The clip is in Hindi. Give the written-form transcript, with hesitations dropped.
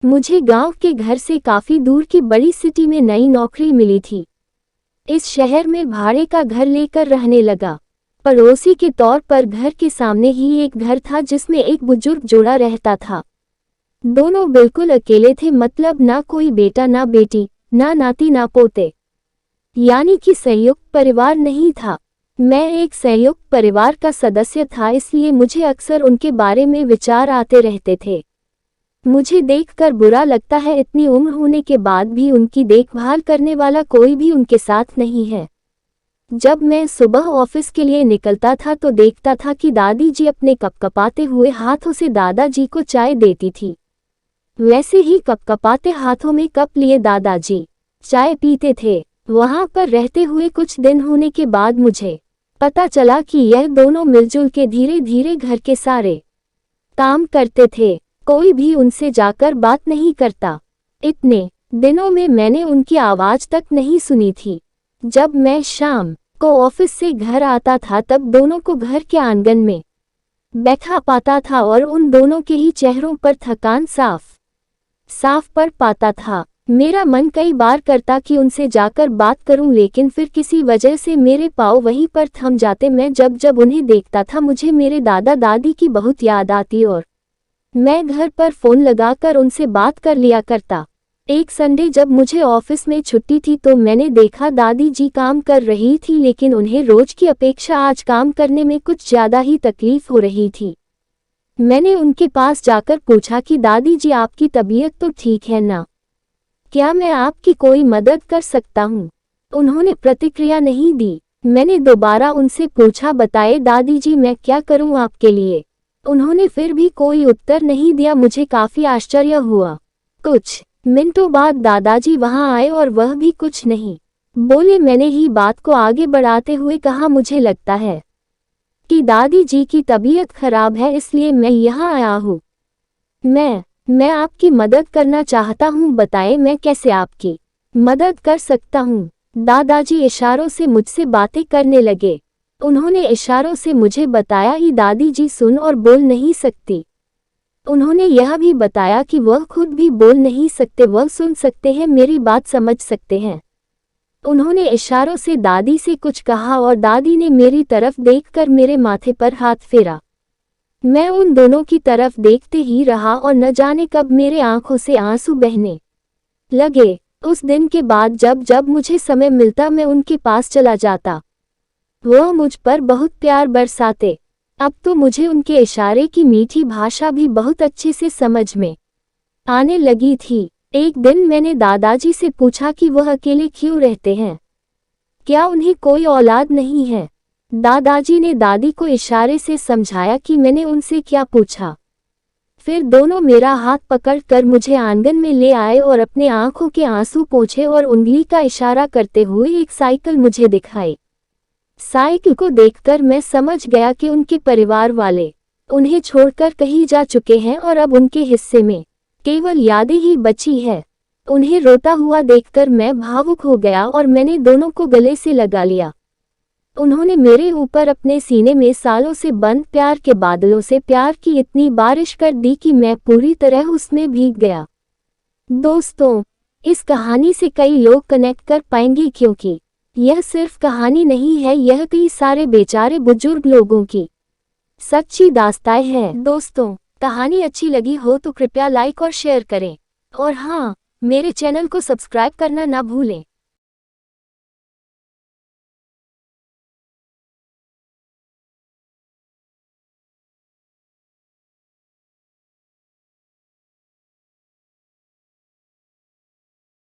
मुझे गांव के घर से काफी दूर की बड़ी सिटी में नई नौकरी मिली थी। इस शहर में भाड़े का घर लेकर रहने लगा। पड़ोसी के तौर पर घर के सामने ही एक घर था जिसमें एक बुजुर्ग जोड़ा रहता था। दोनों बिल्कुल अकेले थे, मतलब ना कोई बेटा ना बेटी, ना नाती ना पोते, यानी कि संयुक्त परिवार नहीं था। मैं एक संयुक्त परिवार का सदस्य था, इसलिए मुझे अक्सर उनके बारे में विचार आते रहते थे। मुझे देखकर बुरा लगता है, इतनी उम्र होने के बाद भी उनकी देखभाल करने वाला कोई भी उनके साथ नहीं है। जब मैं सुबह ऑफिस के लिए निकलता था तो देखता था कि दादी जी अपने कपकपाते हुए हाथों से दादाजी को चाय देती थी। वैसे ही कपकपाते हाथों में कप लिए दादाजी चाय पीते थे। वहां पर रहते हुए कुछ दिन होने के बाद मुझे पता चला कि यह दोनों मिलजुल के धीरे धीरे घर के सारे काम करते थे। कोई भी उनसे जाकर बात नहीं करता। इतने दिनों में मैंने उनकी आवाज तक नहीं सुनी थी। जब मैं शाम को ऑफिस से घर आता था तब दोनों को घर के आंगन में बैठा पाता था और उन दोनों के ही चेहरों पर थकान साफ पड़ पाता था। मेरा मन कई बार करता कि उनसे जाकर बात करूं, लेकिन फिर किसी वजह से मेरे पाँव वहीं पर थम जाते। मैं जब उन्हें देखता था मुझे मेरे दादा दादी की बहुत याद आती और मैं घर पर फोन लगाकर उनसे बात कर लिया करता। एक संडे जब मुझे ऑफिस में छुट्टी थी तो मैंने देखा दादी जी काम कर रही थी, लेकिन उन्हें रोज की अपेक्षा आज काम करने में कुछ ज्यादा ही तकलीफ हो रही थी। मैंने उनके पास जाकर पूछा कि दादी जी आपकी तबीयत तो ठीक है ना? क्या मैं आपकी कोई मदद कर सकता हूँ? उन्होंने प्रतिक्रिया नहीं दी। मैंने दोबारा उनसे पूछा, बताए दादी जी मैं क्या करूँ आपके लिए? उन्होंने फिर भी कोई उत्तर नहीं दिया। मुझे काफी आश्चर्य हुआ। कुछ मिनटों बाद दादाजी वहां आए और वह भी कुछ नहीं बोले। मैंने ही बात को आगे बढ़ाते हुए कहा, मुझे लगता है कि दादी जी की तबीयत खराब है, इसलिए मैं यहाँ आया हूँ। मैं आपकी मदद करना चाहता हूँ, बताएं मैं कैसे आपकी मदद कर सकता हूँ? दादाजी इशारों से मुझसे बातें करने लगे। उन्होंने इशारों से मुझे बताया कि दादी जी सुन और बोल नहीं सकती। उन्होंने यह भी बताया कि वह खुद भी बोल नहीं सकते, वह सुन सकते हैं, मेरी बात समझ सकते हैं। उन्होंने इशारों से दादी से कुछ कहा और दादी ने मेरी तरफ देखकर मेरे माथे पर हाथ फेरा। मैं उन दोनों की तरफ देखते ही रहा और न जाने कब मेरे आंखों से आंसू बहने लगे। उस दिन के बाद जब मुझे समय मिलता मैं उनके पास चला जाता। वह मुझ पर बहुत प्यार बरसाते। अब तो मुझे उनके इशारे की मीठी भाषा भी बहुत अच्छे से समझ में आने लगी थी। एक दिन मैंने दादाजी से पूछा कि वह अकेले क्यों रहते हैं, क्या उन्हें कोई औलाद नहीं है? दादाजी ने दादी को इशारे से समझाया कि मैंने उनसे क्या पूछा। फिर दोनों मेरा हाथ पकड़कर मुझे आंगन में ले आए और अपने आंखों के आंसू पोंछे और उंगली का इशारा करते हुए एक साइकिल मुझे दिखाई। साइकिल को देखकर मैं समझ गया कि उनके परिवार वाले उन्हें छोड़कर कहीं जा चुके हैं और अब उनके हिस्से में केवल यादें ही बची है। उन्हें रोता हुआ देखकर मैं भावुक हो गया और मैंने दोनों को गले से लगा लिया। उन्होंने मेरे ऊपर अपने सीने में सालों से बंद प्यार के बादलों से प्यार की इतनी बारिश कर दी कि मैं पूरी तरह उसमें भीग गया। दोस्तों, इस कहानी से कई लोग कनेक्ट कर पाएंगे, क्योंकि यह सिर्फ कहानी नहीं है, यह कई सारे बेचारे बुजुर्ग लोगों की सच्ची दास्तान है। दोस्तों, कहानी अच्छी लगी हो तो कृपया लाइक और शेयर करें और हाँ, मेरे चैनल को सब्सक्राइब करना ना भूलें।